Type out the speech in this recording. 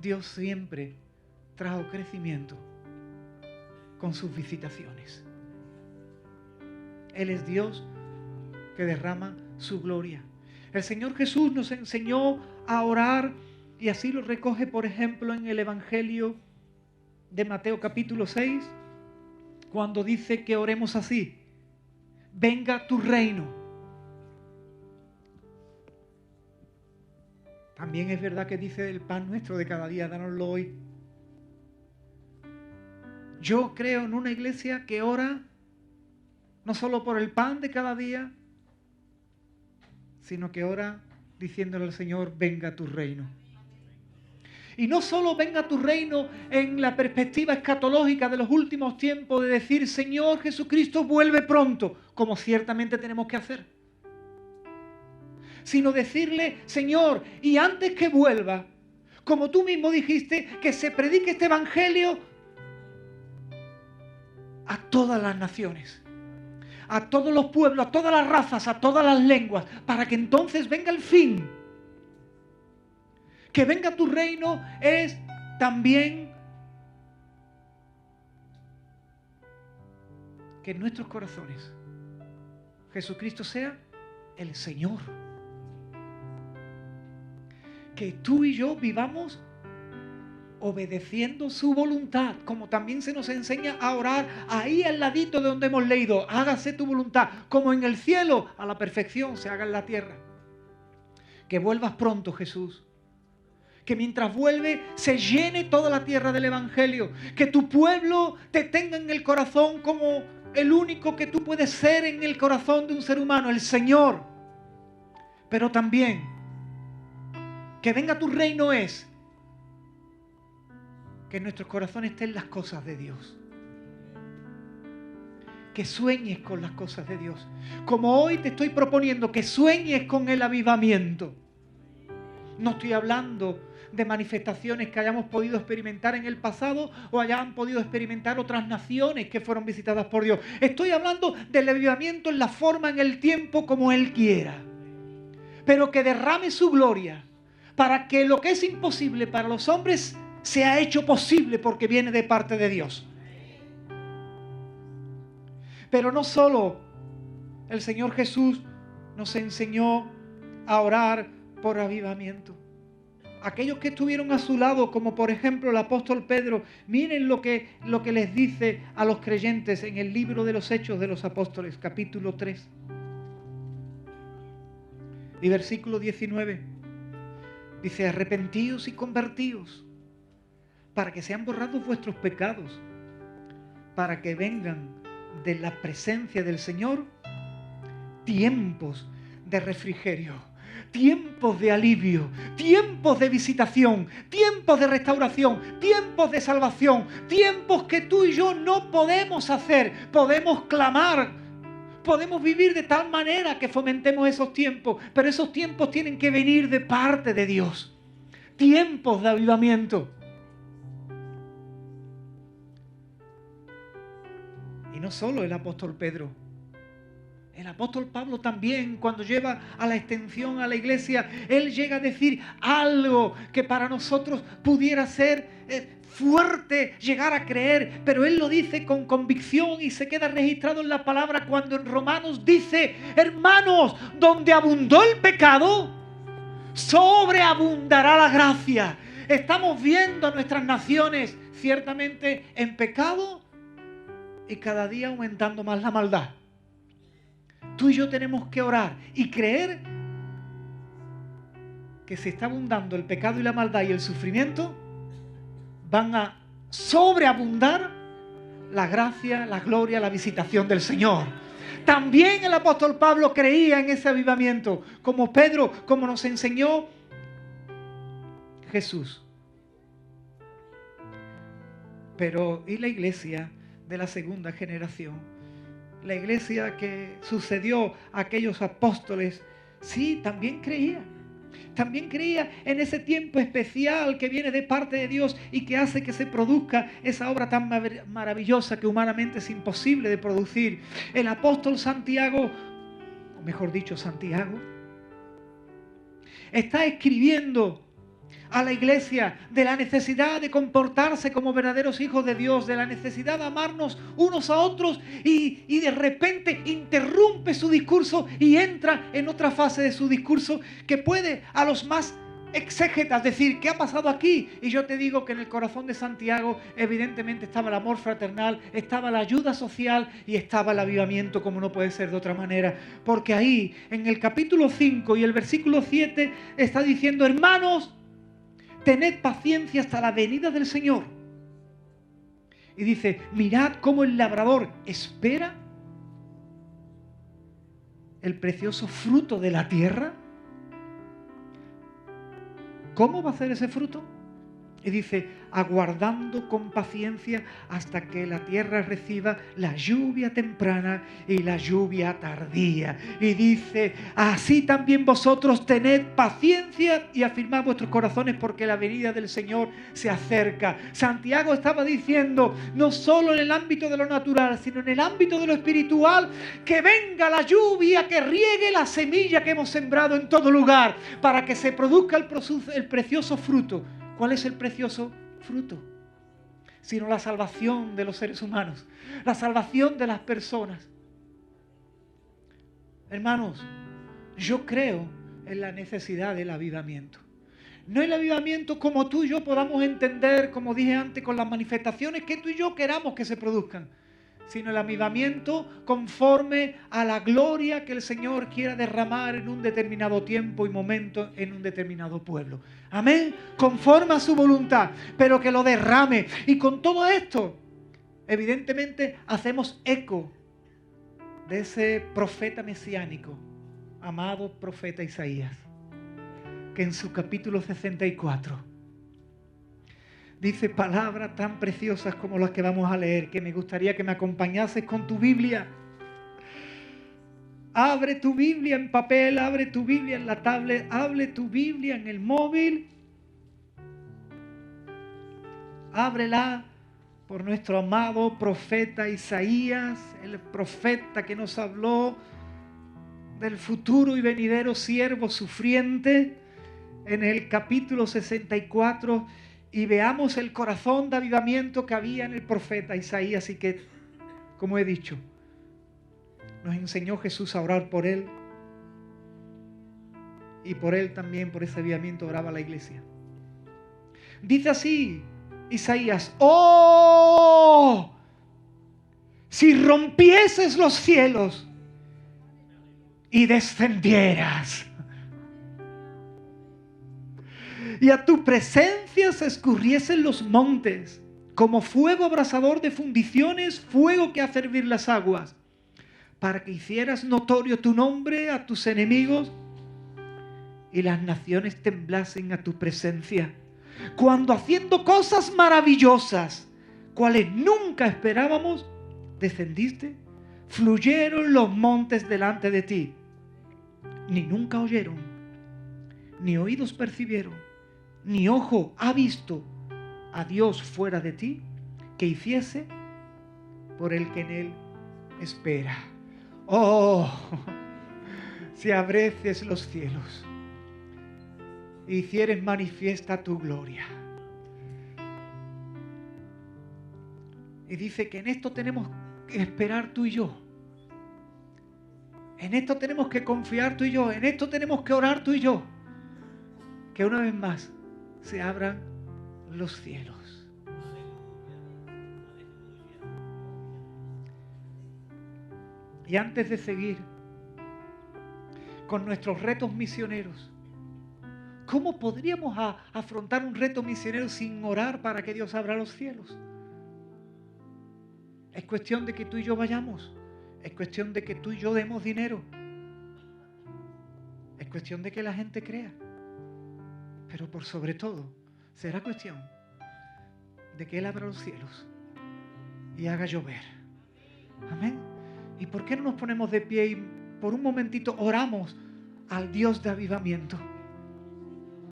Dios siempre trajo crecimiento con sus visitaciones. Él es Dios que derrama su gloria. El Señor Jesús nos enseñó a orar y así lo recoge, por ejemplo, en el Evangelio de Mateo capítulo 6, cuando dice que oremos así: venga tu reino. También es verdad que dice del pan nuestro de cada día, dánoslo hoy. Yo creo en una iglesia que ora no solo por el pan de cada día, sino que ora diciéndole al Señor: venga tu reino. Y no solo venga tu reino en la perspectiva escatológica de los últimos tiempos, de decir: Señor Jesucristo, vuelve pronto, como ciertamente tenemos que hacer, sino decirle: Señor, y antes que vuelva, como tú mismo dijiste, que se predique este evangelio a todas las naciones, a todos los pueblos, a todas las razas, a todas las lenguas, para que entonces venga el fin. Que venga tu reino es también que en nuestros corazones Jesucristo sea el Señor. Que tú y yo vivamos obedeciendo su voluntad, como también se nos enseña a orar ahí al ladito de donde hemos leído: hágase tu voluntad, como en el cielo, a la perfección se haga en la tierra. Que vuelvas pronto, Jesús. Que mientras vuelve se llene toda la tierra del evangelio. Que tu pueblo te tenga en el corazón como el único que tú puedes ser en el corazón de un ser humano, el Señor. Pero también que venga tu reino es que en nuestros corazones estén las cosas de Dios. Que sueñes con las cosas de Dios. Como hoy te estoy proponiendo que sueñes con el avivamiento. No estoy hablando de manifestaciones que hayamos podido experimentar en el pasado o hayan podido experimentar otras naciones que fueron visitadas por Dios. Estoy hablando del avivamiento en la forma, en el tiempo, como Él quiera. Pero que derrame su gloria para que lo que es imposible para los hombres sea hecho posible, porque viene de parte de Dios. Pero no solo el Señor Jesús nos enseñó a orar por avivamiento. Aquellos que estuvieron a su lado, como por ejemplo el apóstol Pedro, miren lo que les dice a los creyentes en el libro de los Hechos de los Apóstoles, capítulo 3 y versículo 19. Dice: arrepentíos y convertíos, para que sean borrados vuestros pecados, para que vengan de la presencia del Señor tiempos de refrigerio, tiempos de alivio, tiempos de visitación, tiempos de restauración, tiempos de salvación, tiempos que tú y yo no podemos hacer. Podemos clamar, podemos vivir de tal manera que fomentemos esos tiempos, pero esos tiempos tienen que venir de parte de Dios. Tiempos de avivamiento. Y no solo el apóstol Pedro, el apóstol Pablo también, cuando lleva a la extensión a la iglesia, él llega a decir algo que para nosotros pudiera ser fuerte llegar a creer, pero él lo dice con convicción y se queda registrado en la palabra cuando en Romanos dice: hermanos, donde abundó el pecado, sobreabundará la gracia. Estamos viendo a nuestras naciones ciertamente en pecado y cada día aumentando más la maldad. Tú y yo tenemos que orar y creer que si está abundando el pecado y la maldad y el sufrimiento, van a sobreabundar la gracia, la gloria, la visitación del Señor. También el apóstol Pablo creía en ese avivamiento, como Pedro, como nos enseñó Jesús. Pero ¿y la iglesia de la segunda generación? La iglesia que sucedió a aquellos apóstoles, sí, también creía. También creía en ese tiempo especial que viene de parte de Dios y que hace que se produzca esa obra tan maravillosa que humanamente es imposible de producir. El apóstol Santiago, o mejor dicho, Santiago, está escribiendo a la iglesia de la necesidad de comportarse como verdaderos hijos de Dios, de la necesidad de amarnos unos a otros, y de repente interrumpe su discurso y entra en otra fase de su discurso que puede a los más exégetas decir, ¿qué ha pasado aquí? Y yo te digo que en el corazón de Santiago evidentemente estaba el amor fraternal, estaba la ayuda social y estaba el avivamiento, como no puede ser de otra manera, porque ahí en el capítulo 5 y el versículo 7 está diciendo, hermanos, tened paciencia hasta la venida del Señor. Y dice, mirad cómo el labrador espera el precioso fruto de la tierra. ¿Cómo va a ser ese fruto? Y dice, aguardando con paciencia hasta que la tierra reciba la lluvia temprana y la lluvia tardía. Y dice, así también vosotros tened paciencia y afirmad vuestros corazones porque la venida del Señor se acerca. Santiago estaba diciendo, no solo en el ámbito de lo natural, sino en el ámbito de lo espiritual, que venga la lluvia, que riegue la semilla que hemos sembrado en todo lugar, para que se produzca el precioso fruto. ¿Cuál es el precioso fruto? Sino la salvación de los seres humanos, la salvación de las personas. Hermanos, yo creo en la necesidad del avivamiento. No el avivamiento como tú y yo podamos entender, como dije antes, con las manifestaciones que tú y yo queramos que se produzcan, sino el avivamiento conforme a la gloria que el Señor quiera derramar en un determinado tiempo y momento en un determinado pueblo. Amén, conforme a su voluntad, pero que lo derrame. Y con todo esto, evidentemente, hacemos eco de ese profeta mesiánico, amado profeta Isaías, que en su capítulo 64 dice palabras tan preciosas como las que vamos a leer, que me gustaría que me acompañases con tu Biblia. Abre tu Biblia en papel, abre tu Biblia en la tablet, abre tu Biblia en el móvil. Ábrela por nuestro amado profeta Isaías, el profeta que nos habló del futuro y venidero siervo sufriente, en el capítulo 64. Y veamos el corazón de avivamiento que había en el profeta Isaías y que, como he dicho, nos enseñó Jesús a orar por él. Y por él también, por ese avivamiento, oraba la iglesia. Dice así Isaías, ¡oh! Si rompieses los cielos y descendieras, y a tu presencia se escurriesen los montes, como fuego abrasador de fundiciones, fuego que hace hervir las aguas, para que hicieras notorio tu nombre a tus enemigos y las naciones temblasen a tu presencia. Cuando haciendo cosas maravillosas, cuales nunca esperábamos, descendiste, fluyeron los montes delante de ti. Ni nunca oyeron, ni oídos percibieron, ni ojo ha visto a Dios fuera de ti, que hiciese por el que en él espera. Oh, si abrieses los cielos e hicieres manifiesta tu gloria. Y dice que en esto tenemos que esperar tú y yo. En esto tenemos que confiar tú y yo. En esto tenemos que orar tú y yo. Que una vez más se abran los cielos. Y antes de seguir con nuestros retos misioneros, ¿cómo podríamos afrontar un reto misionero sin orar para que Dios abra los cielos? Es cuestión de que tú y yo vayamos. Es cuestión de que tú y yo demos dinero. Es cuestión de que la gente crea. Pero por sobre todo, será cuestión de que Él abra los cielos y haga llover. Amén. ¿Y por qué no nos ponemos de pie y por un momentito oramos al Dios de avivamiento?